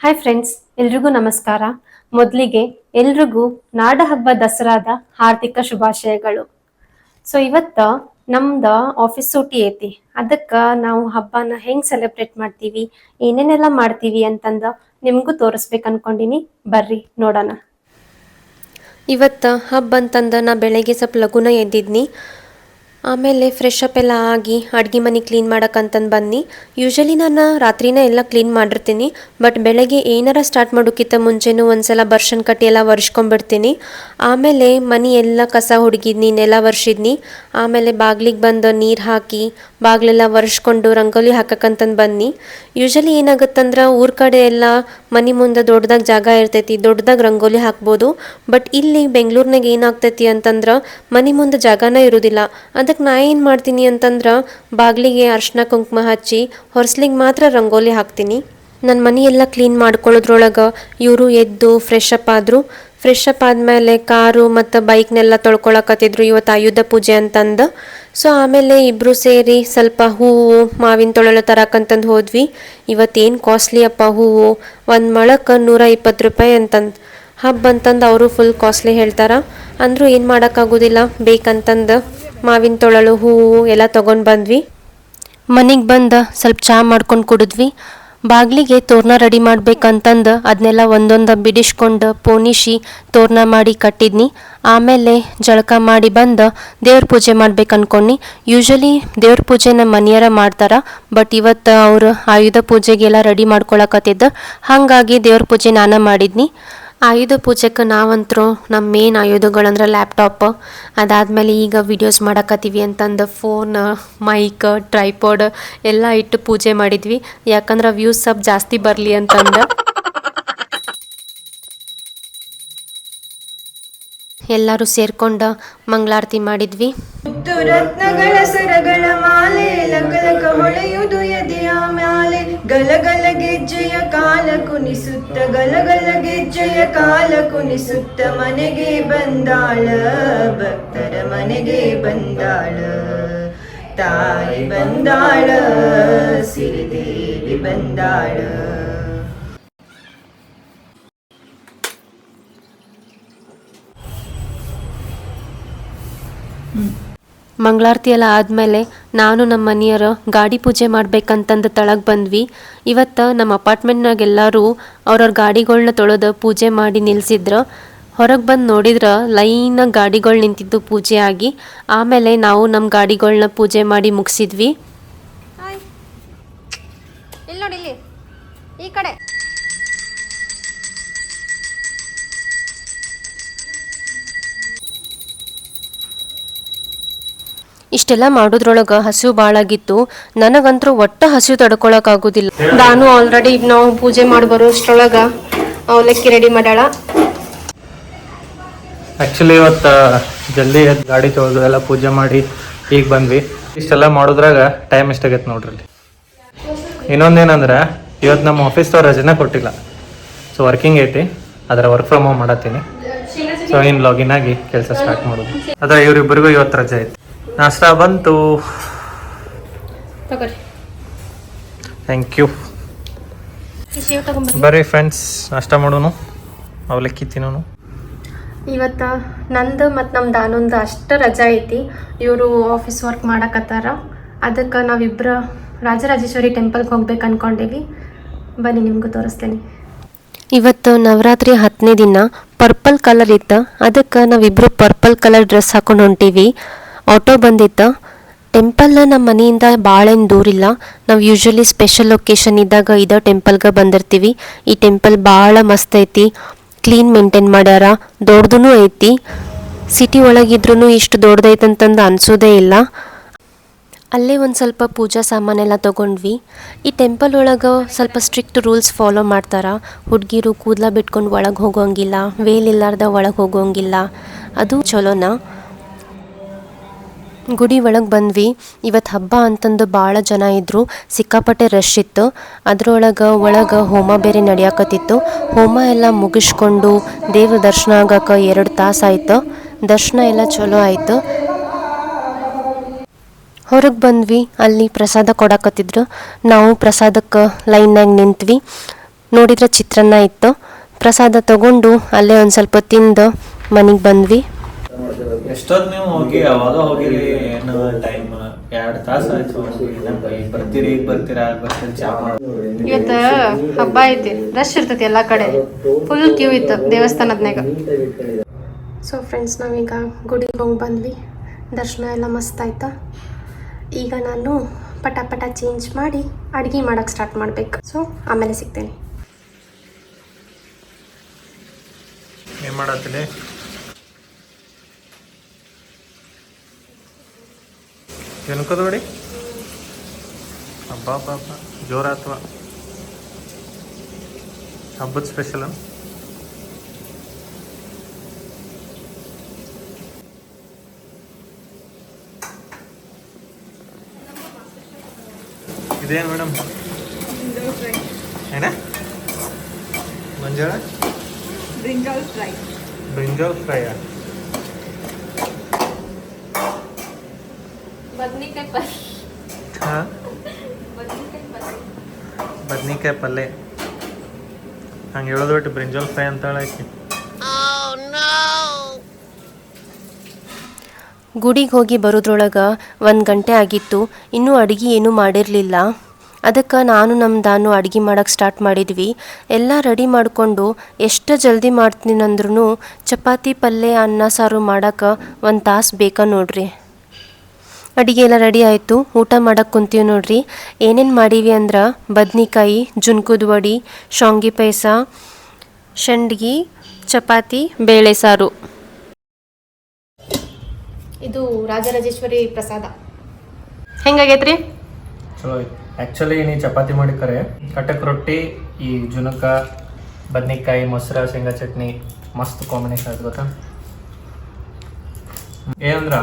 Hi friends, ಎಲ್ರಿಗೂ ನಮಸ್ಕಾರ. ಮೊದಲಿಗೆ ಎಲ್ರಿಗೂ ನಾಡಹಬ್ಬ ದಸರಾದ ಹಾರ್ದಿಕ ಶುಭಾಶಯಗಳು. ಸೊ ಇವತ್ತ ನಮ್ದ ಆಫೀಸ್ ಸೂಟಿ ಐತಿ. ಅದಕ್ಕ ನಾವು ಹಬ್ಬನ ಹೆಂಗ್ ಸೆಲೆಬ್ರೇಟ್ ಮಾಡ್ತೀವಿ, ಏನೇನೆಲ್ಲ ಮಾಡ್ತೀವಿ ಅಂತಂದ ನಿಮ್ಗೂ ತೋರಿಸ್ಬೇಕು ಅನ್ಕೊಂಡಿನಿ. ಬರ್ರಿ ನೋಡೋಣ. ಇವತ್ತ ಹಬ್ಬ ಅಂತಂದ ನಾ ಬೆಳಗ್ಗೆ ಸ್ವಲ್ಪ ಲಘುನ ಎದ್ದಿದ್ನಿ. ಆಮೇಲೆ ಫ್ರೆಶ್ ಅಪ್ ಎಲ್ಲ ಆಗಿ ಅಡ್ಗೆ ಮನೆ ಕ್ಲೀನ್ ಮಾಡಕ್ಕಂತಂದು ಬನ್ನಿ. ಯೂಶಲಿ ನಾನು ರಾತ್ರಿನೇ ಎಲ್ಲ ಕ್ಲೀನ್ ಮಾಡಿರ್ತೀನಿ, ಬಟ್ ಬೆಳಗ್ಗೆ ಏನಾರ ಸ್ಟಾರ್ಟ್ ಮಾಡೋಕ್ಕಿಂತ ಮುಂಚೆನೂ ಒಂದ್ಸಲ ಬರ್ಷನ್ ಕಟ್ಟಿ ಎಲ್ಲ ಒರೆಸ್ಕೊಂಡ್ಬಿಡ್ತೀನಿ. ಆಮೇಲೆ ಮನೆ ಎಲ್ಲ ಕಸ ಹುಡುಗಿದ್ನಿ, ನೆಲ ಒರೆಸಿದ್ನಿ. ಆಮೇಲೆ ಬಾಗ್ಲಿಗೆ ಬಂದು ನೀರು ಹಾಕಿ ಬಾಗ್ಲೆಲ್ಲ ಒರೆಸ್ಕೊಂಡು ರಂಗೋಲಿ ಹಾಕಕ್ಕಂತಂದು ಬನ್ನಿ. ಯೂಶಲಿ ಏನಾಗುತ್ತಂದ್ರೆ ಊರ ಕಡೆ ಎಲ್ಲ ಮನೆ ಮುಂದೆ ದೊಡ್ಡದಾಗ ಜಾಗ ಇರ್ತೈತಿ, ದೊಡ್ಡದಾಗ ರಂಗೋಲಿ ಹಾಕ್ಬೋದು. ಬಟ್ ಇಲ್ಲಿ ಬೆಂಗಳೂರಿನಾಗ ಏನಾಗ್ತೈತಿ ಅಂತಂದ್ರೆ ಮನೆ ಮುಂದೆ ಜಾಗನೇ ಇರೋದಿಲ್ಲ. ಅದಕ್ಕೆ ನಾ ಏನು ಮಾಡ್ತೀನಿ ಅಂತಂದ್ರೆ ಬಾಗಿಲಿಗೆ ಅರ್ಶಿನ ಕುಂಕುಮ ಹಚ್ಚಿ ಹೊರಸ್ಲಿಗೆ ಮಾತ್ರ ರಂಗೋಲಿ ಹಾಕ್ತೀನಿ. ನನ್ನ ಮನೆಯೆಲ್ಲ ಕ್ಲೀನ್ ಮಾಡ್ಕೊಳ್ಳೋದ್ರೊಳಗೆ ಇವರು ಎದ್ದು ಫ್ರೆಶ್ ಅಪ್ ಆದರು. ಫ್ರೆಶ್ ಅಪ್ ಆದಮೇಲೆ ಕಾರು ಮತ್ತು ಬೈಕ್ನೆಲ್ಲ ತೊಳ್ಕೊಳಕತ್ತಿದ್ರು, ಇವತ್ತು ಆಯುಧ ಪೂಜೆ ಅಂತಂದು. ಸೊ ಆಮೇಲೆ ಇಬ್ಬರು ಸೇರಿ ಸ್ವಲ್ಪ ಹೂವು ಮಾವಿನ ತೊಳೆಲ್ಲ ತರಕಂತಂದು ಹೋದ್ವಿ. ಇವತ್ತೇನು ಕಾಸ್ಟ್ಲಿ ಅಪ್ಪ ಹೂವು, ಒಂದು ಮೊಳಕ್ಕೆ 120 ರೂಪಾಯಿ ಅಂತಂದು. ಹಬ್ಬ ಅಂತಂದು ಅವರು ಫುಲ್ ಕಾಸ್ಟ್ಲಿ ಹೇಳ್ತಾರೆ. ಅಂದರೂ ಏನು ಮಾಡೋಕ್ಕಾಗೋದಿಲ್ಲ, ಬೇಕಂತಂದು ಮಾವಿನ ತೊಳಲು ಹೂವು ಎಲ್ಲ ತೊಗೊಂಡು ಬಂದ್ವಿ. ಮನೆಗೆ ಬಂದು ಸ್ವಲ್ಪ ಚಹಾ ಮಾಡ್ಕೊಂಡು ಕುಡಿದ್ವಿ. ಬಾಗಿಲಿಗೆ ತೋರಣ ರೆಡಿ ಮಾಡ್ಬೇಕಂತಂದು ಅದನ್ನೆಲ್ಲ ಒಂದೊಂದು ಬಿಡಿಸ್ಕೊಂಡು ಪೋಣಿಸಿ ತೋರಣ ಮಾಡಿ ಕಟ್ಟಿದ್ನಿ. ಆಮೇಲೆ ಜಳಕ ಮಾಡಿ ಬಂದು ದೇವ್ರ ಪೂಜೆ ಮಾಡ್ಬೇಕು ಅನ್ಕೊಂಡು. ಯೂಶಲಿ ದೇವ್ರ ಪೂಜೆ ನಮ್ಮ ಮನೆಯರ ಮಾಡ್ತಾರೆ, ಬಟ್ ಇವತ್ತು ಅವರು ಆಯುಧ ಪೂಜೆಗೆಲ್ಲ ರೆಡಿ ಮಾಡ್ಕೊಳಕತ್ತಿದ್ದ. ಹಾಗಾಗಿ ದೇವ್ರ ಪೂಜೆ ನಾನು ಮಾಡಿದ್ನಿ. ಆಯುಧ ಪೂಜೆಗೆ ನಾವಂತರೂ ನಮ್ಮ ಮೇನ್ ಆಯುಧಗಳಂದ್ರೆ ಲ್ಯಾಪ್ಟಾಪ್, ಅದಾದಮೇಲೆ ಈಗ ವಿಡಿಯೋಸ್ ಮಾಡಕತ್ತೀವಿ ಅಂತಂದು ಫೋನ್, ಮೈಕ್, ಟ್ರೈಪಾಡ್ ಎಲ್ಲ ಇಟ್ಟು ಪೂಜೆ ಮಾಡಿದ್ವಿ. ಯಾಕಂದ್ರೆ ವ್ಯೂಸ್ ಸ್ವಲ್ಪ ಜಾಸ್ತಿ ಬರಲಿ ಅಂತಂದು. ಎಲ್ಲರೂ ಸೇರ್ಕೊಂಡು ಮಂಗಳಾರತಿ ಮಾಡಿದ್ವಿ. ರತ್ನಗಳ ಸರಗಳ ಮಾಲೆ ಲಗಲಗ ಹೊಳೆಯುವುದು ಎದೆಯ ಮ್ಯಾಲೆ, ಗಲಗಲ ಗೆಜ್ಜೆಯ ಕಾಲ ಕುಣಿಸುತ್ತ ಗಲಗಲ ಗೆಜ್ಜೆಯ ಕಾಲ ಕುಣಿಸುತ್ತ ಮನೆಗೆ ಬಂದಾಳ, ಭಕ್ತರ ಮನೆಗೆ ಬಂದಾಳ, ತಾಯಿ ಬಂದಾಳ, ಸಿರಿದೇವಿ ಬಂದಾಳ. ಮಂಗಳಾರತಿ ಎಲ್ಲ ಆದಮೇಲೆ ನಾನು ನಮ್ಮ ಮನೆಯವರು ಗಾಡಿ ಪೂಜೆ ಮಾಡ್ಬೇಕಂತಂದು ತಳಗೆ ಬಂದ್ವಿ. ಇವತ್ತು ನಮ್ಮ ಅಪಾರ್ಟ್ಮೆಂಟ್ನಾಗ ಎಲ್ಲರೂ ಅವ್ರವ್ರ ಗಾಡಿಗಳನ್ನ ತೊಳೆದು ಪೂಜೆ ಮಾಡಿ ನಿಲ್ಲಿಸಿದ್ರು. ಹೊರಗೆ ಬಂದು ನೋಡಿದ್ರೆ ಲೈನಾಗಿ ಗಾಡಿಗಳು ನಿಂತಿದ್ದು ಪೂಜೆ ಆಗಿ. ಆಮೇಲೆ ನಾವು ನಮ್ಮ ಗಾಡಿಗಳನ್ನ ಪೂಜೆ ಮಾಡಿ ಮುಗಿಸಿದ್ವಿ. ಇಲ್ಲಿ ನೋಡಿ, ಇಲ್ಲಿ ಈ ಕಡೆ ಇಷ್ಟೆಲ್ಲ ಮಾಡೋದ್ರೊಳಗೆ ಹಸಿವು ಭಾಳಾಗಿತ್ತು. ನನಗಂತರೂ ಒಟ್ಟು ಹಸಿವು ತಡ್ಕೊಳಕ್ಕಾಗೋದಿಲ್ಲ. ನಾನು ಆಲ್ರೆಡಿ ನಾವು ಪೂಜೆ ಮಾಡಿ ಬರೋಷ್ಟ್ರೊಳಗೆ ಅವಲಕ್ಕಿ ರೆಡಿ ಮಾಡ್ಯಾಳ. ಆ್ಯಕ್ಚುಲಿ ಇವತ್ತು ಜಲ್ದಿ ಎದ್ದು ಗಾಡಿ ತೊಳೆದು ಎಲ್ಲ ಪೂಜೆ ಮಾಡಿ ಈಗ ಬಂದ್ವಿ. ಇಷ್ಟೆಲ್ಲ ಮಾಡೋದ್ರಾಗ ಟೈಮ್ ಎಷ್ಟಾಗೈತೆ ನೋಡ್ರಿ. ಇನ್ನೊಂದೇನಂದ್ರೆ ಇವತ್ತು ನಮ್ಮ ಆಫೀಸ್ದವ್ರು ರಜೆನ ಕೊಟ್ಟಿಲ್ಲ. ಸೊ ವರ್ಕಿಂಗ್ ಐತಿ, ಅದರ ವರ್ಕ್ ಫ್ರಮ್ ಹೋಮ್ ಮಾಡತ್ತೀನಿ. ಸೊ ಇನ್ನು ಲಾಗಿನ್ ಆಗಿ ಕೆಲಸ ಸ್ಟಾರ್ಟ್ ಮಾಡೋದು. ಅದ್ರ ಇವರಿಬ್ಬರಿಗೂ ಇವತ್ತು ರಜೆ ಐತಿ. ನಾಷ್ಟ ಬಂತು, ಥ್ಯಾಂಕ್ ಯು. ಬರ್ರಿ ಫ್ರೆಂಡ್ಸ್, ನಾಷ್ಟ ಮಾಡೋನು, ಅವಲಕ್ಕಿ ತಿನ್ನೋನು. ಇವತ್ತು ನಂದು ಮತ್ತು ನಮ್ಮ ದಾನೊಂದು ಅಷ್ಟು ರಜೆ ಐತಿ. ಇವರು ಆಫೀಸ್ ವರ್ಕ್ ಮಾಡಕತ್ತಾರ. ಅದಕ್ಕೆ ನಾವಿಬ್ಬರು ರಾಜರಾಜೇಶ್ವರಿ ಟೆಂಪಲ್ಗೆ ಹೋಗ್ಬೇಕು ಅಂದ್ಕೊಂಡೀವಿ. ಬನ್ನಿ ನಿಮಗೂ ತೋರಿಸ್ತೇನೆ. ಇವತ್ತು ನವರಾತ್ರಿ 10ನೇ ದಿನ. ಪರ್ಪಲ್ ಕಲರ್ ಇತ್ತು, ಅದಕ್ಕೆ ನಾವಿಬ್ಬರು ಪರ್ಪಲ್ ಕಲರ್ ಡ್ರೆಸ್ ಹಾಕೊಂಡು ಹೊಂಟೀವಿ. ಆಟೋ ಬಂದಿತ್ತು. ಟೆಂಪಲ್ನ ನಮ್ಮ ಮನೆಯಿಂದ ಭಾಳೇನು ದೂರಿಲ್ಲ. ನಾವು ಯೂಶ್ವಲಿ ಸ್ಪೆಷಲ್ ಒಕೇಶನ್ ಇದ್ದಾಗ ಇದೇ ಟೆಂಪಲ್ಗೆ ಬಂದಿರ್ತೀವಿ. ಈ ಟೆಂಪಲ್ ಭಾಳ ಮಸ್ತ್ ಐತಿ, ಕ್ಲೀನ್ ಮೇಂಟೈನ್ ಮಾಡ್ಯಾರ, ದೊಡ್ಡದೂ ಐತಿ. ಸಿಟಿ ಒಳಗಿದ್ರೂ ಇಷ್ಟು ದೊಡ್ಡದೈತಂತಂದು ಅನಿಸೋದೇ ಇಲ್ಲ. ಅಲ್ಲೇ ಒಂದು ಸ್ವಲ್ಪ ಪೂಜಾ ಸಾಮಾನೆಲ್ಲ ತೊಗೊಂಡ್ವಿ. ಈ ಟೆಂಪಲ್ ಒಳಗೆ ಸ್ವಲ್ಪ ಸ್ಟ್ರಿಕ್ಟ್ ರೂಲ್ಸ್ ಫಾಲೋ ಮಾಡ್ತಾರೆ. ಹುಡುಗಿರು ಕೂದಲ ಬಿಟ್ಕೊಂಡು ಒಳಗೆ ಹೋಗೋಂಗಿಲ್ಲ, ವೇಲ್ ಇಲ್ಲಾರ್ದ ಒಳಗೆ ಹೋಗೋಂಗಿಲ್ಲ. ಅದು ಚಲೋನ. ಗುಡಿ ಒಳಗೆ ಬಂದ್ವಿ. ಇವತ್ತು ಹಬ್ಬ ಅಂತಂದು ಭಾಳ ಜನ ಇದ್ದರು, ಸಿಕ್ಕಾಪಟ್ಟೆ ರಶ್ ಇತ್ತು. ಒಳಗೆ ಹೋಮ ಬೇರೆ ನಡೆಯಕತ್ತಿತ್ತು. ಹೋಮ ಎಲ್ಲ ಮುಗಿಸ್ಕೊಂಡು ದೇವ್ರ ದರ್ಶನ ಆಗಕ್ಕೆ 2 ತಾಸು ಆಯಿತು. ದರ್ಶನ ಎಲ್ಲ ಚಲೋ ಆಯಿತು. ಹೊರಗೆ ಬಂದ್ವಿ, ಅಲ್ಲಿ ಪ್ರಸಾದ ಕೊಡಕತ್ತಿದ್ರು. ನಾವು ಪ್ರಸಾದಕ್ಕೆ ಲೈನ್ನಾಗ ನಿಂತ್ವಿ. ನೋಡಿದ್ರೆ ಚಿತ್ರಾನ್ನ ಇತ್ತು. ಪ್ರಸಾದ ತಗೊಂಡು ಅಲ್ಲೇ ಒಂದು ಸ್ವಲ್ಪ ತಿಂದು ಮನೆಗೆ ಬಂದ್ವಿ. ಎಷ್ಟೊತ್ತು ನೀವು ಹೋಗಿ ಅವಾಗ ಹೋಗಿರಿ? ಏನು ಟೈಮ್ 2 ತಾಸು ಆಯ್ತು. ಈಗ ಬರ್ತೀರಾ ಚಾ ಮಾಡಿ. ಇವತ್ತು ಹಬ್ಬ ಐತಿ, ರಶ್ ಇರ್ತೈತಿ ಎಲ್ಲ ಕಡೆ, ಫುಲ್ ಕ್ಯೂ ಇತ್ತು ದೇವಸ್ಥಾನದ್ನಾಗ. ಸೊ ಫ್ರೆಂಡ್ಸ್, ನಾವೀಗ ಗುಡಿಗೆ ಹೋಗಿ ಬಂದ್ವಿ. ದರ್ಶನ ಎಲ್ಲ ಮಸ್ತ್ ಆಯ್ತಾ. ಈಗ ನಾನು ಪಟ ಚೇಂಜ್ ಮಾಡಿ ಅಡುಗೆ ಮಾಡೋಕ್ಕೆ ಸ್ಟಾರ್ಟ್ ಮಾಡಬೇಕು. ಸೊ ಆಮೇಲೆ ಸಿಗ್ತೇನೆ. ಏನು ಮಾಡತ್ತಿಲ್ಲ? ಏನಕ್ಕದ ನೋಡಿ ಹಬ್ಬ ಜೋರ ಅಥವಾ ಹಬ್ಬದ ಸ್ಪೆಷಲ್? ಇದೇನು ಮೇಡಮ್? ಏನ ಮಂಜಾಳ? Brinjal fry. ಬದ್ನಿಕಾಯಿ ಪಲ್ಯ. ಹಂಗೆ ಹೇಳೋದು ಬಿಟ್ಟು ಬ್ರಿಂಜಾಲ್ ಫ್ರೈ ಅಂತ ಹೇಳಕ್ಕೆ. ಗುಡಿಗೆ ಹೋಗಿ ಬರೋದ್ರೊಳಗೆ 1 ಗಂಟೆ ಆಗಿತ್ತು. ಇನ್ನೂ ಅಡುಗೆ ಏನೂ ಮಾಡಿರಲಿಲ್ಲ. ಅದಕ್ಕೆ ನಾನು ಅಡುಗೆ ಮಾಡೋಕ್ಕೆ ಸ್ಟಾರ್ಟ್ ಮಾಡಿದ್ವಿ. ಎಲ್ಲ ರೆಡಿ ಮಾಡಿಕೊಂಡು ಎಷ್ಟು ಜಲ್ದಿ ಮಾಡ್ತೀನಂದ್ರೂ ಚಪಾತಿ ಪಲ್ಯ ಅನ್ನ ಸಾರು ಮಾಡೋಕ್ಕೆ 1 ತಾಸು ಬೇಕಾ ನೋಡ್ರಿ. ಅಡುಗೆ ಎಲ್ಲ ರೆಡಿ ಆಯಿತು. ಊಟ ಮಾಡೋಕ್ಕೆ ಕುಂತೀವಿ ನೋಡ್ರಿ. ಏನೇನು ಮಾಡೀವಿ ಅಂದ್ರೆ ಬದ್ನಿಕಾಯಿ, ಜುನ್ಕುದ ವಡಿ, ಶಾವ್ಗೆ ಪಾಯಸ, ಸಂಡ್ಗಿ, ಚಪಾತಿ, ಬೇಳೆ ಸಾರು. ಇದು ರಾಜರಾಜೇಶ್ವರಿ ಪ್ರಸಾದ. ಹೆಂಗಾಗೈತ್ರಿ? ಚಲೋ ಐತಿ. ಆ್ಯಕ್ಚುಲಿ ನೀ ಚಪಾತಿ ಮಾಡಿ ಕರೆ ಕಟಕ್ ರೊಟ್ಟಿ, ಈ ಜುನಕ, ಬದ್ನಿಕಾಯಿ, ಮೊಸರು, ಶೇಂಗಾ ಚಟ್ನಿ ಮಸ್ತ್ ಕಾಂಬಿನೇಷನ್ ಆಯ್ತು ಗೊತ್ತಾ. ಏನಂದ್ರೆ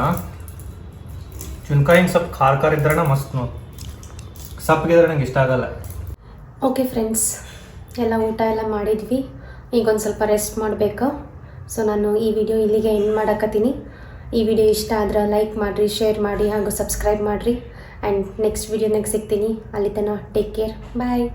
ಚುನ್ಕಾಯಿ ಹಿಂಗೆ ಸ್ವಲ್ಪ ಖಾರ ಇದ್ರಣ ಮಸ್ತ್ ನೋಡಿ. ಸಪ್ಪಗಿದ್ರೆ ನಂಗೆ ಇಷ್ಟ ಆಗಲ್ಲ. ಓಕೆ ಫ್ರೆಂಡ್ಸ್, ಎಲ್ಲ ಊಟ ಎಲ್ಲ ಮಾಡಿದ್ವಿ. ಈಗ ಒಂದು ಸ್ವಲ್ಪ ರೆಸ್ಟ್ ಮಾಡಬೇಕು. ಸೊ ನಾನು ಈ ವಿಡಿಯೋ ಇಲ್ಲಿಗೆ ಎಂಡ್ ಮಾಡಕತ್ತೀನಿ. ಈ ವಿಡಿಯೋ ಇಷ್ಟ ಆದ್ರೆ ಲೈಕ್ ಮಾಡಿರಿ, ಶೇರ್ ಮಾಡಿ ಹಾಗೂ ಸಬ್ಸ್ಕ್ರೈಬ್ ಮಾಡಿರಿ. ಆ್ಯಂಡ್ ನೆಕ್ಸ್ಟ್ ವಿಡಿಯೋನಾಗ ಸಿಗ್ತೀನಿ. ಅಲ್ಲಿ ತನಕ ಟೇಕ್ ಕೇರ್, ಬಾಯ್.